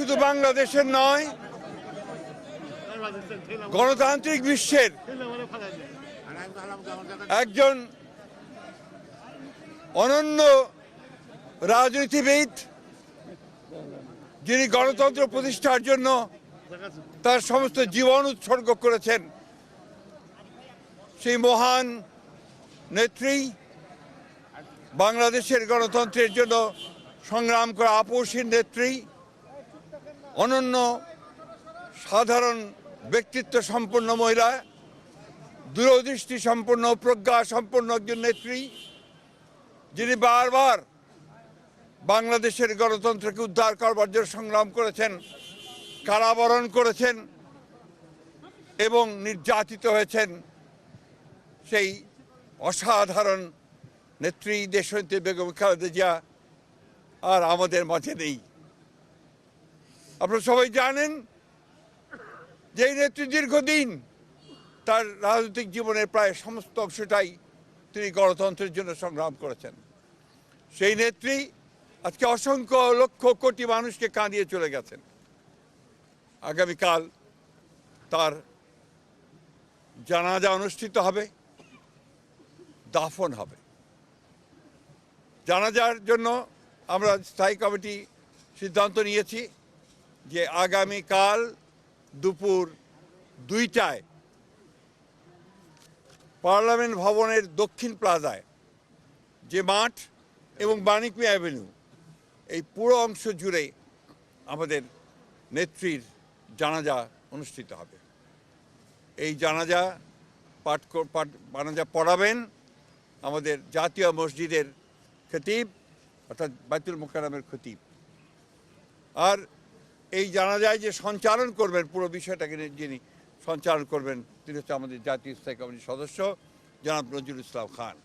শুধু বাংলাদেশের নয়, গণতান্ত্রিক বিশ্বের একজন অনন্য রাজনীতিবিদ, যিনি গণতন্ত্র প্রতিষ্ঠার জন্য তার সমস্ত জীবন উৎসর্গ করেছেন, সেই মহান নেত্রী, বাংলাদেশের গণতন্ত্রের জন্য সংগ্রাম করা আপসীর নেত্রী, অনন্য সাধারণ ব্যক্তিত্ব সম্পন্ন মহিলা, দূরদৃষ্টি সম্পন্ন, প্রজ্ঞা সম্পন্ন একজন নেত্রী, যিনি বারবার বাংলাদেশের গণতন্ত্রকে উদ্ধার করবার জন্য সংগ্রাম করেছেন, কারাবরণ করেছেন এবং নির্যাতিত হয়েছেন। সেই অসাধারণ নেত্রী দেশনেত্রী বেগম খালেদা জিয়া আর আমাদের মাঝে নেই। আপনারা সবাই জানেন যে এই নেত্রী দীর্ঘদিন তার রাজনৈতিক জীবনের প্রায় সমস্ত অংশটাই তিনি গণতন্ত্রের জন্য সংগ্রাম করেছেন। সেই নেত্রী আজকে অসংখ্য লক্ষ কোটি মানুষকে কাঁদিয়ে চলে গেছেন। আগামীকাল তার জানাজা অনুষ্ঠিত হবে, দাফন হবে। জানাজার জন্য আমরা স্থায়ী কমিটি সিদ্ধান্ত নিয়েছি যে আগামীকাল দুপুর 2টায় পার্লামেন্ট ভবনের দক্ষিণ প্লাজায় যে মাঠ এবং বাণিজ্য অ্যাভিনিউ, এই পুরো অংশ জুড়ে আমাদের নেত্রীর জানাজা অনুষ্ঠিত হবে। এই জানাজা পড়াবেন আমাদের জাতীয় মসজিদের খতিব, অর্থাৎ বাইতুল মোকাররমের খতিব। আর এই জানাজায় যে সঞ্চালন করবেন, পুরো বিষয়টাকে যিনি সঞ্চালন করবেন, তিনি হচ্ছে আমাদের জাতীয় স্থায়ী কমিটির সদস্য জনাব নজরুল ইসলাম খান।